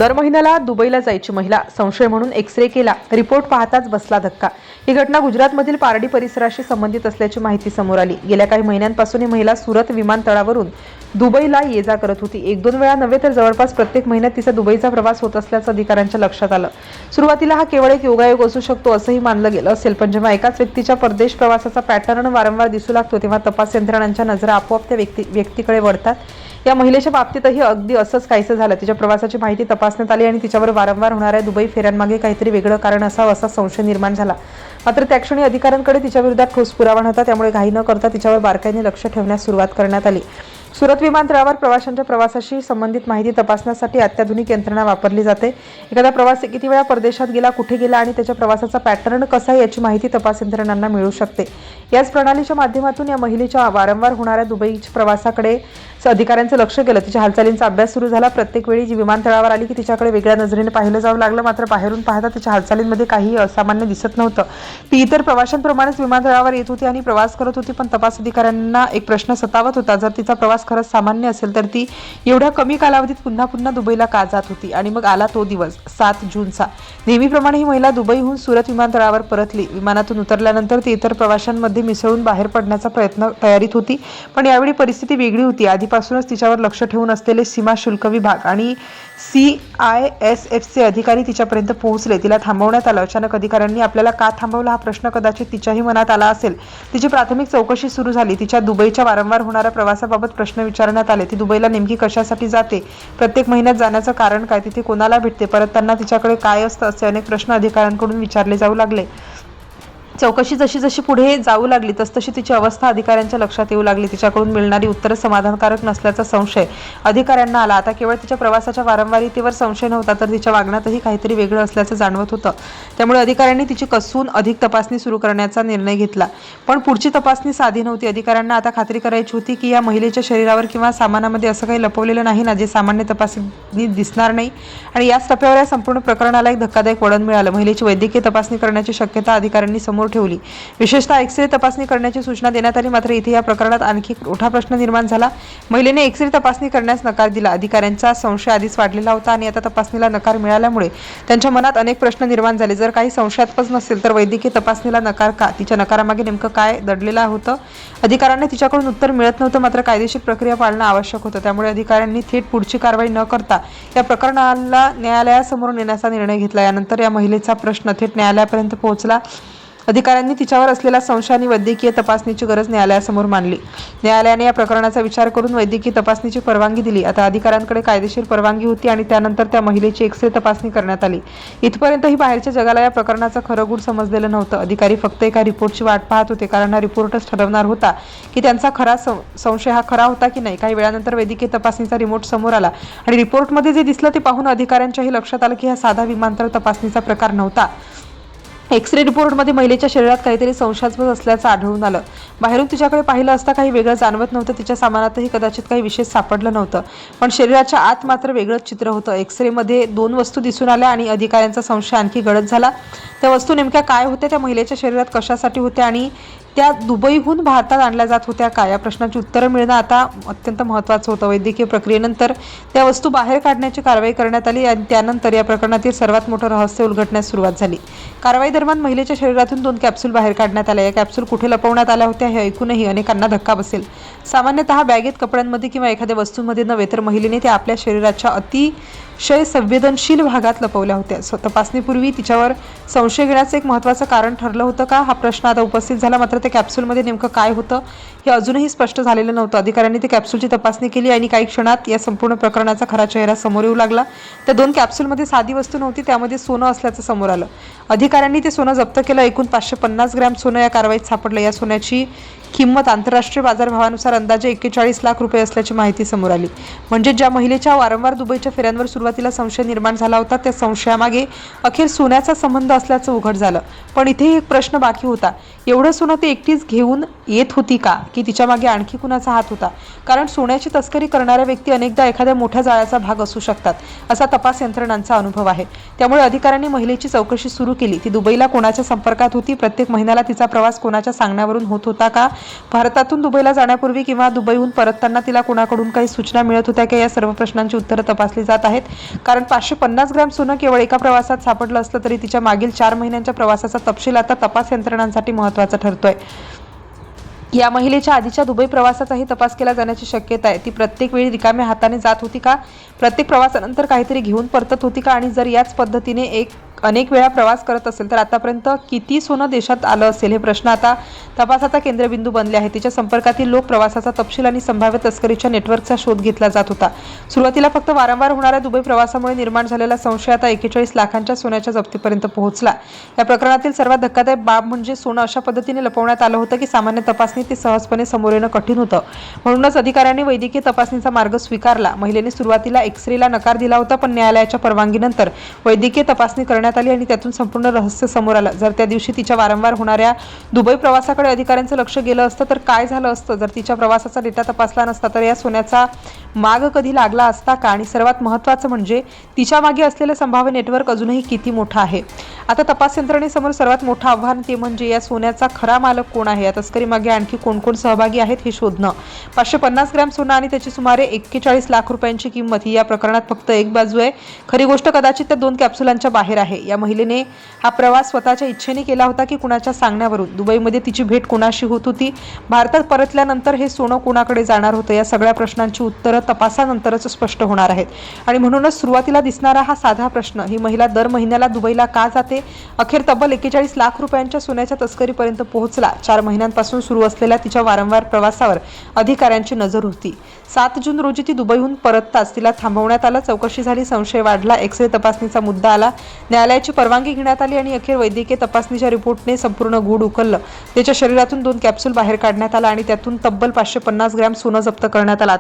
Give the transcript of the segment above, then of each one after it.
दर महिन्याला दुबईला जायची महिला संशय म्हणून एक्स-रे केला, रिपोर्ट पाहताच बसला धक्का। ही घटना गुजरातमधील पारडी परिसराशी संबंधित असल्याची माहिती समोर आली। गेल्या काही महिन्यांपासून ही महिला सुरत विमानतळावरून दुबईला ये-जा करत होती। एक दोन वेळा नव्हे तर जवळपास प्रत्येक महिन्यात तिचा दुबईचा प्रवास होत असल्याचं अधिकाऱ्यांच्या लक्षात आलं। सुरुवातीला हा केवळ एक योगायोग असू शकतो असंही मानलं गेलं असेल, पण जेव्हा एकाच व्यक्तीच्या परदेश प्रवासाचा पॅटर्न वारंवार दिसू लागतो तेव्हा तपास यंत्रणांच्या नजरा आपोआप त्या व्यक्तीकडे वळतात। या महिलेच्या बाबतीतही अगदी असंच काहीसं झालं। तिच्या प्रवासाची माहिती तपासण्यात आली आणि तिच्यावर वारंवार होणाऱ्या दुबई फेऱ्यांमागे काहीतरी वेगळं कारण असावं असा संशय निर्माण झाला। मात्र त्या क्षणी अधिकाऱ्यांकडे तिच्या विरोधात ठोस पुरावा नव्हता, त्यामुळे घाई न करता तिच्यावर बारकाईने लक्ष ठेवण्यास सुरुवात करण्यात आली। सुरत विमानतळावर प्रवाशांच्या प्रवासाशी संबंधित माहिती तपासण्यासाठी अत्याधुनिक यंत्रणा वापरली जाते। एखादा प्रवासी किती वेळा परदेशात गेला, कुठे गेला आणि त्याच्या प्रवासाचा पॅटर्न कसा आहे याची माहिती तपास यंत्रणांना मिळू शकते। याच प्रणालीच्या माध्यमातून या महिलेच्या वारंवार होणाऱ्या दुबईच्या प्रवासाकडे अधिकाऱ्यांचं लक्ष गेलं। तिच्या हालचालींचा अभ्यास सुरू झाला। प्रत्येक वेळी जी विमानतळावर आली की तिच्याकडे वेगळ्या नजरेने पाहिलं जाऊ लागलं। मात्र बाहेरून पाहता तिच्या हालचालींमध्ये काही असामान्य दिसत नव्हतं। ती इतर प्रवाशांप्रमाणेच विमानतळावर येत होती आणि प्रवास करत होती, पण तपास अधिकाऱ्यांना एक प्रश्न सतावत होता, जर तिचा प्रवास खरंच सामान्य असेल तर ती एवढ्या कमी कालावधीत पुन्हा पुन्हा दुबईला का जात होती? आणि मग आला तो दिवस 7 जूनचा। नेहमीप्रमाणे ही महिला दुबईहून सुरत विमानतळावर परतली। विमानातून उतरल्यानंतर ती इतर प्रवाशांमध्ये मिसळून बाहेर पडण्याचा तयारीत होती, पण यावेळी परिस्थिती वेगळी होती। आधीपासूनच तिच्यावर लक्ष ठेवून असलेले सीमा शुल्क विभाग आणि CISFचे अधिकारी तिच्यापर्यंत पोहोचले। तिला थांबवण्यात आलं। अचानक अधिकाऱ्यांनी आपल्याला का थांबवलं हा प्रश्न कदाचित तिच्याही मनात आला असेल। तिची प्राथमिक चौकशी सुरू झाली। तिच्या दुबईच्या वारंवार होणाऱ्या प्रवासाबाबत प्रश्न विचारण्यात आले। ती दुबईला नेमकी कशासाठी जाते? प्रत्येक महिन्यात जाण्याचं कारण काय? तिथे कोणाला भेटते? परतताना तिच्याकडे काय असतं? असे अनेक प्रश्न अधिकाऱ्यांकडून विचारले जाऊ लागले। चौकशी जशी पुढे जाऊ लागली तसतशी तिची अवस्था अधिकाऱ्यांच्या लक्षात येऊ लागली। तिच्याकडून मिळणारी उत्तरं समाधानकारक नसल्याचा संशय अधिकाऱ्यांना आला। आता केवळ तिच्या प्रवासाच्या वारंवारितेवर संशय नव्हता, तर तिच्या वागण्यातही काहीतरी वेगळं असल्याचं जाणवत होतं। त्यामुळे अधिकाऱ्यांनी तिची कसून अधिक तपासणी सुरू करण्याचा निर्णय घेतला। पण पुढची तपासणी साधी नव्हती। अधिकाऱ्यांना आता खात्री करायची होती की या महिलेच्या शरीरावर किंवा सामानामध्ये असं काही लपवलेलं नाही ना, जे सामान्य तपासणीत दिसणार नाही। आणि याच टप्प्यावर या संपूर्ण प्रकरणाला एक धक्कादायक वळण मिळालं। महिलेची वैद्यकीय तपासणी करण्याची शक्यता अधिकाऱ्यांनी समोर ठेवली। विशेषतः एक्स-रे तपासणी करण्याची सूचना देण्यात आली। मात्र इथे या प्रकरणात आणखी मोठा प्रश्न निर्माण झाला। महिलेने एक्स-रे तपासणी करण्यास नकार दिला। अधिकाऱ्यांचा संशय आधीच वाढलेला होता आणि आता तपासणीला नकार मिळाल्यामुळे त्यांच्या मनात अनेक प्रश्न निर्माण झाले। जर काही संशयास्पद नसेल तर वैद्यकीय तपासणीला नकार का? तिच्या नकारामागे नेमकं काय दडलेलं होतं? अधिकाऱ्यांना तिच्याकडून उत्तर मिळत नव्हतं, मात्र कायदेशीर प्रक्रिया पाळणं आवश्यक होतं। त्यामुळे अधिकाऱ्यांनी थेट पुढची कारवाई न करता या प्रकरणाला न्यायालयासमोर नेण्याचा निर्णय घेतला। यानंतर या महिलेचा प्रश्न थेट न्यायालयापर्यंत पोहोचला। अधिकाऱ्यांनी तिच्यावर असलेला संशय आणि वैद्यकीय तपासणीची गरज न्यायालयासमोर मांडली। न्यायालयाने या प्रकरणाचा विचार करून वैद्यकीय तपासणीची परवानगी दिली। आता अधिकाऱ्यांकडे कायदेशीर परवानगी होती आणि त्यानंतर त्या महिलेची एक्स-रे तपासणी करण्यात आली। इथपर्यंतही बाहेरच्या जगाला या प्रकरणाचं खरं गूढ समजलेलं नव्हतं। अधिकारी फक्त एका रिपोर्टची वाट पाहत होते, कारण हा रिपोर्टच ठरवणार होता की त्यांचा खरा संशय हा खरा होता की नाही। काही वेळानंतर वैद्यकीय तपासणीचा रिपोर्ट समोर आला आणि रिपोर्टमध्ये जे दिसलं ते पाहून अधिकाऱ्यांच्याही लक्षात आलं की हा साधा विमानतळ तपासणीचा प्रकार नव्हता। एक्स-रे रिपोर्टमध्ये महिलेच्या शरीरात काहीतरी संशयास्पद असल्याचं आढळून आलं। बाहेरून तिच्याकडे पाहिलं असता काही वेगळं जाणवत नव्हतं। तिच्या सामानातही कदाचित काही विशेष सापडलं नव्हतं, पण शरीराच्या आत मात्र वेगळंच चित्र होतं। एक्स-रेमध्ये 2 वस्तू दिसून आल्या आणि अधिकाऱ्यांचा संशय आणखी गडद झाला। त्या वस्तू नेमक्या काय होत्या? त्या महिलेच्या शरीरात कशासाठी होत्या आणि त्या दुबईहून भारतात आणल्या जात होत्या का? या प्रश्नाची उत्तरं मिळणं आता अत्यंत महत्त्वाचं होतं। वैद्यकीय प्रक्रियेनंतर त्या वस्तू बाहेर काढण्याची कारवाई करण्यात आली आणि त्यानंतर या प्रकरणातील सर्वात मोठं रहस्य उलगडण्यास सुरुवात झाली। कारवाई दरम्यान महिलेच्या शरीरातून 2 कॅप्सूल बाहेर काढण्यात आल्या। या कॅप्सूल कुठे लपवण्यात आल्या होत्या हे ऐकूनही अनेकांना धक्का बसेल। सामान्यतः बॅगेत, कपड्यांमध्ये किंवा एखाद्या वस्तूंमध्ये नव्हे, तर महिलेने त्या आपल्या शरीराच्या अतिशय संवेदनशील भागात लपवल्या होत्या। तपासणीपूर्वी तिच्यावर संशय घेण्याचं एक महत्त्वाचं कारण ठरलं होतं का? हा प्रश्न आता उपस्थित झाला। मात्र त्या कॅप्सूलमध्ये नेमकं काय होतं हे अजूनही स्पष्ट झालेलं नव्हतं। अधिकाऱ्यांनी त्या कॅप्सूलची तपासणी केली आणि काही क्षणात या संपूर्ण प्रकरणाचा खरा चेहरा समोर येऊ लागला। त्या 2 कॅप्सूलमध्ये साधी वस्तू नव्हती, त्यामध्ये सोनं असल्याचं समोर आलं। अधिकाऱ्यांनी ते सोनं जप्त केलं। एकूण 550 ग्रॅम सोनं या कारवाईत सापडलं। या सोन्याची किंमत आंतरराष्ट्रीय बाजारभावानुसार अंदाजे 41 लाख रुपये असल्याची माहिती समोर आली। म्हणजे ज्या महिलेच्या वारंवार दुबईच्या फेऱ्यांवर सुरुवातीला संशय निर्माण झाला होता, त्या संशयामागे अखेर सोन्याचा संबंध असल्याचं उघड झालं। पण इथे एक प्रश्न बाकी होता, एवढं सोनं ती एकटीच घेऊन येत होती का, की तिच्या मागे आणखी कुणाचा हात होता? कारण सोन्याची तस्करी करणाऱ्या व्यक्ती अनेकदा एखाद्या मोठ्या जाळ्याचा भाग असू शकतात, असा तपास यंत्रणांचा अनुभव आहे। त्यामुळे अधिकाऱ्यांनी महिलेची चौकशी सुरू केली। ती दुबईला कोणाच्या संपर्कात होती? प्रत्येक महिन्याला तिचा प्रवास कोणाच्या सांगण्यावरून होत होता का? भारतातून दुबईला जाण्यापूर्वी किंवा दुबईहून परतताना तिला कोणाकडून काही सूचना मिळत होत्या का, या सर्व प्रश्नांची उत्तरं तपासली जात आहेत. कारण 550 ग्रॅम सोनं केवळ एका प्रवासात सापडलं असलं तरी तिच्या मागील 4 महिन्यांच्या प्रवासाचा तपशील आता तपास यंत्रणांसाठी महत्त्वाचा ठरतोय. या महिलेच्या आधीच्या दुबई प्रवासाचाही तपास केला जाण्याची शक्यता आहे. ती प्रत्येक वेळी रिकाम्या हाताने जात होती का, प्रत्येक प्रवासानंतर काहीतरी घेऊन परतत होती का, आणि जर याच पद्धतीने अनेक वेळा प्रवास करत असेल तर आतापर्यंत किती सोनं देशात आलं असेल, हे प्रश्न आता तपासाचा केंद्रबिंदू बनले आहे. तिच्या संपर्कातील लोक, प्रवासाचा तपशील आणि संभाव्य तस्करीच्या नेटवर्कचा शोध घेतला जात होता. सुरुवातीला फक्त वारंवार होणाऱ्या दुबई प्रवासामुळे निर्माण झालेला संशय आता 41 लाखांच्या सोन्याच्या जप्तीपर्यंत पोहोचला. या प्रकरणातील सर्वात धक्कादायक बाब म्हणजे सोनं अशा पद्धतीने लपवण्यात आलं होतं की सामान्य तपासणीत ते सहजपणे समोर येणं कठीण होतं. म्हणूनच अधिकाऱ्यांनी वैद्यकीय तपासणीचा मार्ग स्वीकारला. महिलेने सुरुवातीला एक्स-रेला नकार दिला होता, पण न्यायालयाच्या परवानगीनंतर वैद्यकीय तपासणी करण्यात आली आणि त्यातून संपूर्ण रहस्य समोर आलं. जर त्या दिवशी तिच्या वारंवार होणाऱ्या दुबई प्रवासाकडे अधिकाऱ्यांचं लक्ष गेलं असतं तर काय झालं असतं, जर तिच्या प्रवासाचा डेटा तपासला नसता तर या सोन्याचा माग कधी लागला असता का, आणि सर्वात महत्त्वाचं म्हणजे तिच्या मागे असलेलं संभाव्य नेटवर्क अजूनही किती मोठं आहे. आता तपास यंत्रणेसमोर सर्वात मोठं आव्हान ते म्हणजे या सोन्याचा खरा मालक कोण आहे, या तस्करीमागे आणखी कोण कोण सहभागी आहेत हे शोधणं. 550 ग्रॅम सोनं आणि त्याची सुमारे 41 लाख रुपयांची किंमत ही या प्रकरणात फक्त एक बाजू आहे. खरी गोष्ट कदाचित त्या 2 कॅप्सूलांच्या बाहेर आहे. या महिलेने हा प्रवास स्वतःच्या इच्छेने केला होता की कुणाच्या सांगण्यावरून? दुबईमध्ये तिची भेट कुणाशी होत होती? भारतात परतल्यानंतर हे सोनं कुणाकडे जाणार होतं? या सगळ्या प्रश्नांची उत्तरं तपासानंतरच स्पष्ट होणार आहेत. आणि म्हणूनच सुरुवातीला दिसणारा हा साधा प्रश्न, ही महिला दर महिन्याला दुबईला का जाते, अखेर तब्बल 41 लाख रुपयांच्या सोन्याच्या तस्करीपर्यंत पोहोचला. 4 महिन्यांपासून सुरू असलेल्या तिच्या वारंवार प्रवासावर अधिकाऱ्यांची नजर होती. 7 जून रोजी ती दुबईहून परतताच तिला थांबवण्यात आलं. चौकशी झाली, संशय वाढला, एक्स-रे तपासणीचा मुद्दा आला, न्यायालयाची परवानगी घेण्यात आली आणि अखेर वैद्यकीय तपासणीच्या रिपोर्टने संपूर्ण गूढ उकललं. त्याच्या शरीरातून 2 कॅप्सूल बाहेर काढण्यात आला आणि त्यातून तब्बल 550 ग्रॅम सोनं जप्त करण्यात आलं.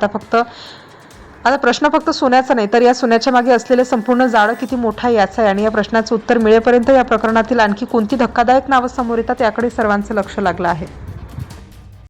आता प्रश्न फक्त सोन्याचा नाही, तर या सोन्याच्या मागे असलेले संपूर्ण जाळं किती मोठं आहे याचं आहे. आणि या प्रश्नाचं उत्तर मिळेपर्यंत या प्रकरणातील आणखी कोणती धक्कादायक नावं समोर येतात याकडे सर्वांचं लक्ष लागलं आहे.